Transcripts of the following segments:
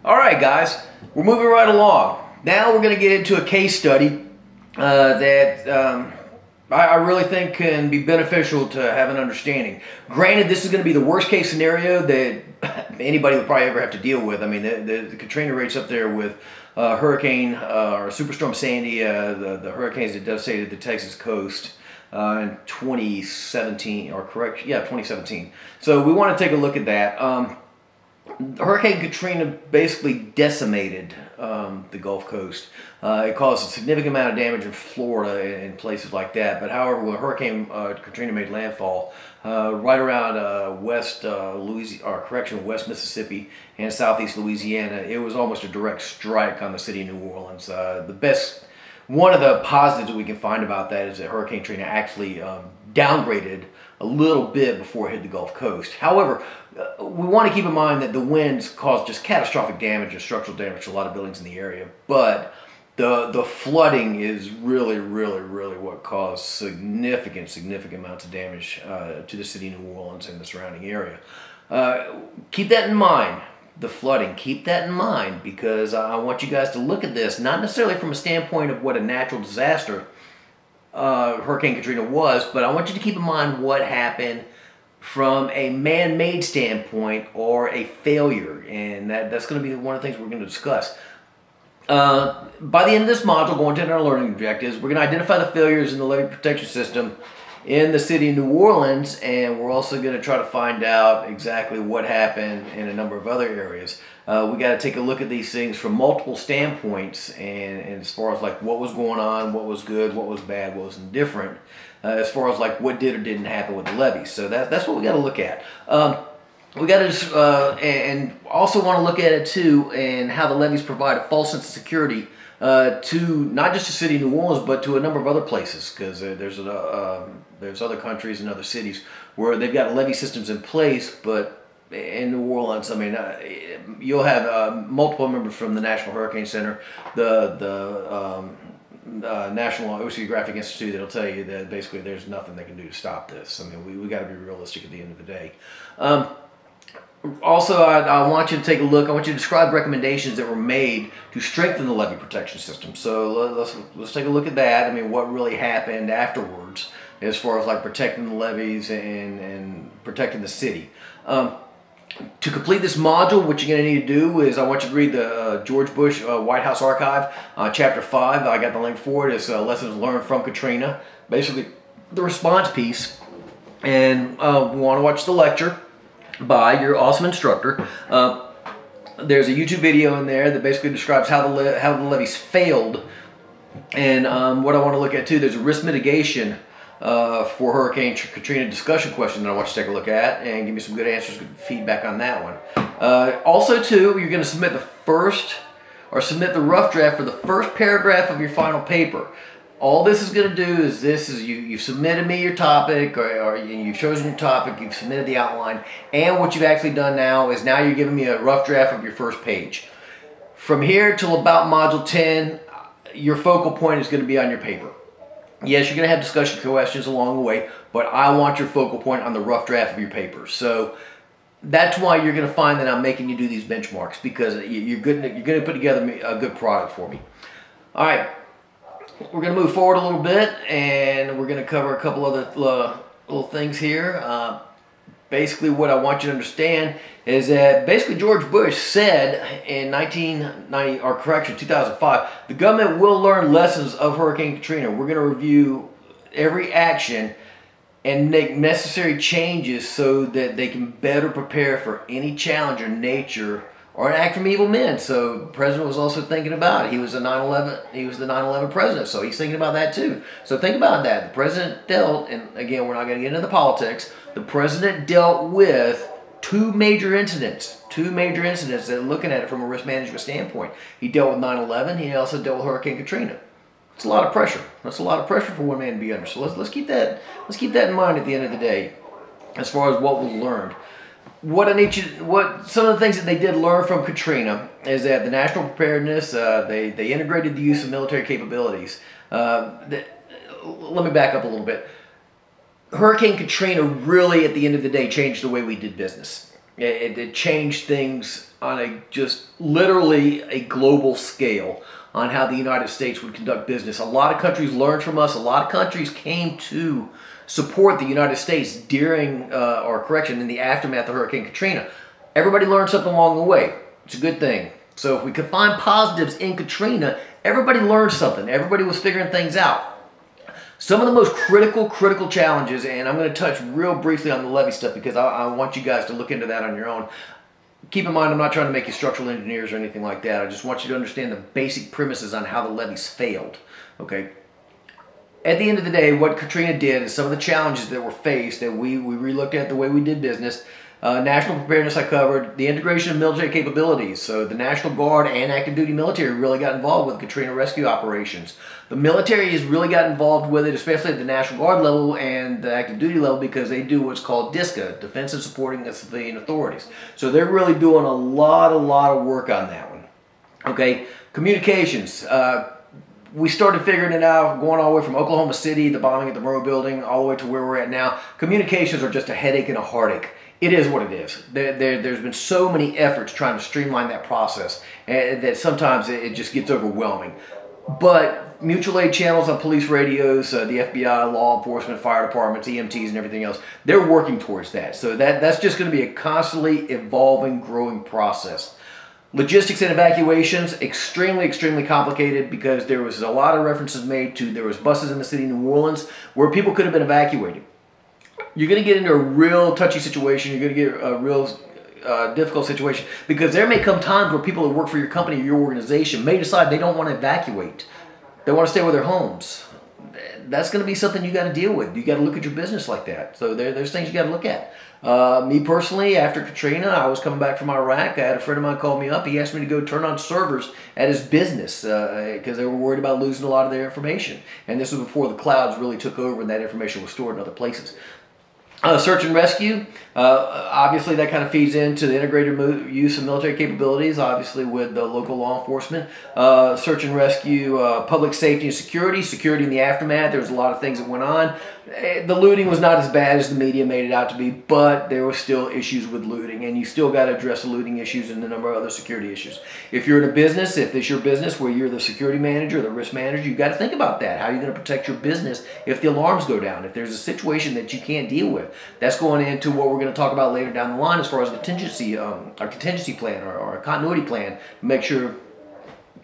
All right, guys, we're moving right along. Now we're going to get into a case study that I really think can be beneficial to have an understanding. Granted, this is going to be the worst case scenario that anybody would probably ever have to deal with. I mean, the Katrina rate's up there with Hurricane or Superstorm Sandy, the hurricanes that devastated the Texas coast in 2017, or correct, yeah, 2017. So we want to take a look at that. Hurricane Katrina basically decimated the Gulf Coast. It caused a significant amount of damage in Florida and places like that. But however, when Hurricane Katrina made landfall right around West Mississippi and Southeast Louisiana, it was almost a direct strike on the city of New Orleans. One of the positives that we can find about that is that Hurricane Katrina actually downgraded a little bit before it hit the Gulf Coast. However, we want to keep in mind that the winds caused just catastrophic damage and structural damage to a lot of buildings in the area. But the flooding is really what caused significant amounts of damage to the city of New Orleans and the surrounding area. Keep that in mind. The flooding, keep that in mind, because I want you guys to look at this, not necessarily from a standpoint of what a natural disaster Hurricane Katrina was, but I want you to keep in mind what happened from a man-made standpoint or a failure, and that's going to be one of the things we're going to discuss. By the end of this module, going to our learning objectives, we're going to identify the failures in the levee protection system in the city of New Orleans, and we're also going to try to find out exactly what happened in a number of other areas. We got to take a look at these things from multiple standpoints, and as far as like what was going on, what was good, what was bad, what was indifferent, as far as like what did or didn't happen with the levees. So that's what we got to look at. We got to and also want to look at it too, and how the levees provide a false sense of security to not just the city of New Orleans, but to a number of other places, because there's other countries and other cities where they've got levee systems in place, but in New Orleans, I mean, you'll have multiple members from the National Hurricane Center, the National Oceanographic Institute, that'll tell you that basically there's nothing they can do to stop this. I mean, we got to be realistic at the end of the day. Also, I want you to take a look. I want you to describe recommendations that were made to strengthen the levee protection system. So let's take a look at that. I mean, what really happened afterwards as far as like protecting the levees and protecting the city. To complete this module, what you're going to need to do is I want you to read the George Bush White House Archive, Chapter 5. I got the link for it. It's Lessons Learned from Katrina, basically the response piece. And we want to watch the lecture by your awesome instructor. There's a YouTube video in there that basically describes how the levees failed. And what I want to look at too, there's a risk mitigation for Hurricane Katrina discussion question that I want you to take a look at and give me some good answers, good feedback on that one. Also too, you're going to submit the rough draft for the first paragraph of your final paper. All this is going to do is you've submitted me your topic, or you've chosen your topic, you've submitted the outline, and what you've actually done now is now you're giving me a rough draft of your first page. From here till about Module 10, your focal point is going to be on your paper. Yes, you're going to have discussion questions along the way, but I want your focal point on the rough draft of your paper. So that's why you're going to find that I'm making you do these benchmarks, because you're going to put together a good product for me. All right. We're going to move forward a little bit, and we're going to cover a couple other little things here. Basically, what I want you to understand is that basically George Bush said in 2005, the government will learn lessons of Hurricane Katrina. We're going to review every action and make necessary changes so that they can better prepare for any challenge of nature or an act from evil men. So the president was also thinking about it. He was the 9/11 president, so he's thinking about that too. So think about that. The president dealt, and again, we're not going to get into the politics, the president dealt with two major incidents that looking at it from a risk management standpoint. He dealt with 9/11, he also dealt with Hurricane Katrina. It's a lot of pressure. That's a lot of pressure for one man to be under. So let's keep that in mind at the end of the day, as far as what we learned. Some of the things that they did learn from Katrina is that the national preparedness, they integrated the use of military capabilities. Let me back up a little bit. Hurricane Katrina really, at the end of the day, changed the way we did business. It changed things on a just literally a global scale on how the United States would conduct business. A lot of countries learned from us. A lot of countries came to support the United States during, in the aftermath of Hurricane Katrina. Everybody learned something along the way. It's a good thing. So if we could find positives in Katrina, everybody learned something. Everybody was figuring things out. Some of the most critical challenges, and I'm going to touch real briefly on the levee stuff because I want you guys to look into that on your own. Keep in mind, I'm not trying to make you structural engineers or anything like that. I just want you to understand the basic premises on how the levees failed. Okay. At the end of the day, what Katrina did is some of the challenges that were faced that we relooked at the way we did business. National preparedness I covered, the integration of military capabilities. So the National Guard and active duty military really got involved with Katrina rescue operations. The military has really got involved with it, especially at the National Guard level and the active duty level, because they do what's called DISCA, Defense and Supporting the Civilian Authorities. So they're really doing a lot of work on that one. Okay, communications. We started figuring it out, going all the way from Oklahoma City, the bombing at the Monroe Building, all the way to where we're at now. Communications are just a headache and a heartache. It is what it is. There's been so many efforts trying to streamline that process that sometimes it just gets overwhelming. But mutual aid channels on police radios, the FBI, law enforcement, fire departments, EMTs, and everything else, they're working towards that. So that's just going to be a constantly evolving, growing process. Logistics and evacuations, extremely complicated because there was a lot of references made to there was buses in the city of New Orleans where people could have been evacuated. You're going to get into a real touchy situation. You're going to get a real difficult situation because there may come times where people that work for your company or your organization may decide they don't want to evacuate. They want to stay with their homes. That's going to be something you got to deal with. You got to look at your business like that. So there's things you got to look at. Me personally, after Katrina, I was coming back from Iraq. I had a friend of mine call me up. He asked me to go turn on servers at his business because they were worried about losing a lot of their information. And this was before the clouds really took over and that information was stored in other places. Search and rescue, obviously that kind of feeds into the integrated use of military capabilities, obviously with the local law enforcement. Search and rescue, public safety and security in the aftermath. There was a lot of things that went on. The looting was not as bad as the media made it out to be, but there were still issues with looting, and you still got to address the looting issues and a number of other security issues. If you're in a business, if it's your business where you're the security manager, the risk manager, you've got to think about that. How are you going to protect your business if the alarms go down? If there's a situation that you can't deal with, that's going into what we're going to talk about later down the line as far as contingency, our contingency plan or a continuity plan to make sure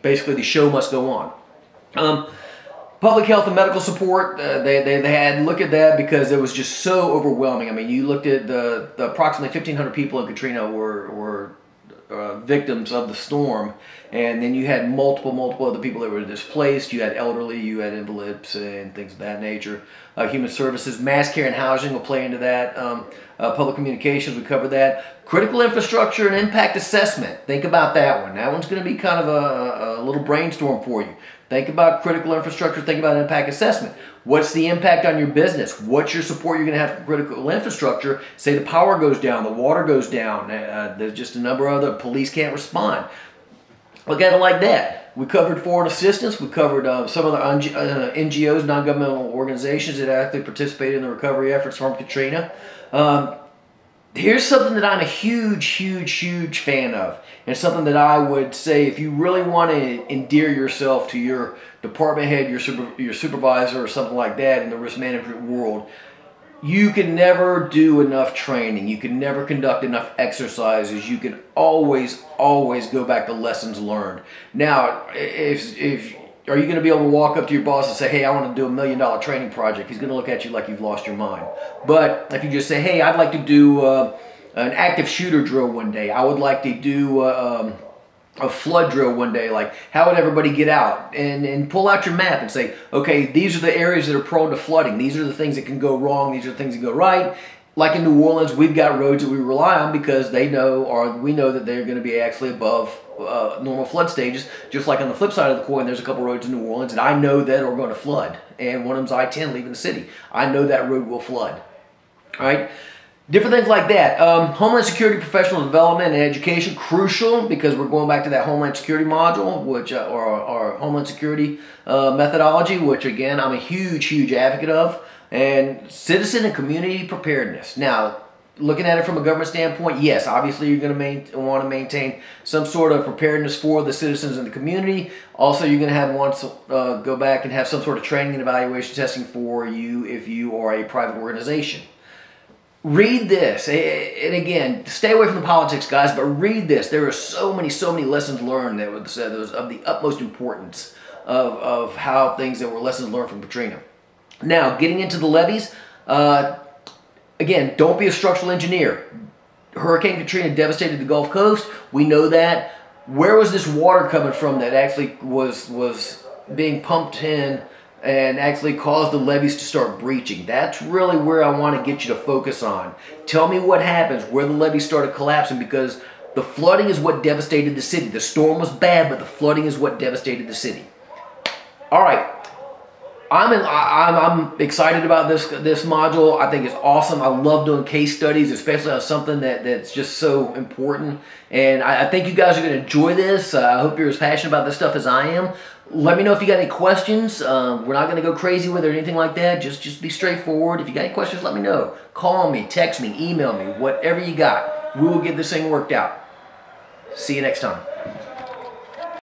basically the show must go on. Public health and medical support, they had to look at that because it was just so overwhelming. I mean, you looked at the approximately 1,500 people in Katrina were victims of the storm, and then you had multiple other people that were displaced. You had elderly, you had invalids and things of that nature. Human services, mass care and housing will play into that. Public communications, we covered that. Critical infrastructure and impact assessment. Think about that one. That one's going to be kind of a little brainstorm for you. Think about critical infrastructure. Think about impact assessment. What's the impact on your business? What's your support you're going to have for critical infrastructure? Say the power goes down, the water goes down. There's just a number of other police can't respond. Look at it like that. We covered foreign assistance. We covered some of the NGOs, non-governmental organizations that actually participated in the recovery efforts from Katrina. Here's something that I'm a huge fan of, and something that I would say if you really want to endear yourself to your department head, your supervisor, or something like that in the risk management world, you can never do enough training. You can never conduct enough exercises. You can always go back to lessons learned. Now, are you going to be able to walk up to your boss and say, hey, I want to do $1 million training project? He's going to look at you like you've lost your mind. But if you just say, hey, I'd like to do an active shooter drill one day. I would like to do a flood drill one day. Like, how would everybody get out? And pull out your map and say, okay, these are the areas that are prone to flooding. These are the things that can go wrong. These are the things that go right. Like in New Orleans, we've got roads that we rely on because they know, or we know that they're going to be actually above normal flood stages. Just like on the flip side of the coin, there's a couple roads in New Orleans that I know that are going to flood. And one of them's I-10 leaving the city. I know that road will flood. All right? Different things like that. Homeland Security professional development and education, crucial because we're going back to that Homeland Security module, which or Homeland Security methodology, which again, I'm a huge advocate of. And citizen and community preparedness. Now, looking at it from a government standpoint, yes, obviously you're going to want to maintain some sort of preparedness for the citizens in the community. Also, you're going to have want to go back and have some sort of training and evaluation testing for you if you are a private organization. Read this, and again, stay away from the politics, guys, but read this. There are so many lessons learned that was of the utmost importance of how things that were lessons learned from Katrina. Now, getting into the levees, again, don't be a structural engineer. Hurricane Katrina devastated the Gulf Coast. We know that. Where was this water coming from that actually was being pumped in and actually caused the levees to start breaching? That's really where I want to get you to focus on. Tell me what happens, where the levees started collapsing, because the flooding is what devastated the city. The storm was bad, but the flooding is what devastated the city. All right. I'm excited about this module. I think it's awesome. I love doing case studies, especially on something that's just so important. And I think you guys are going to enjoy this. I hope you're as passionate about this stuff as I am. Let me know if you got any questions. We're not going to go crazy with it or anything like that. Just be straightforward. If you got any questions, let me know. Call me, text me, email me, whatever you got. We will get this thing worked out. See you next time.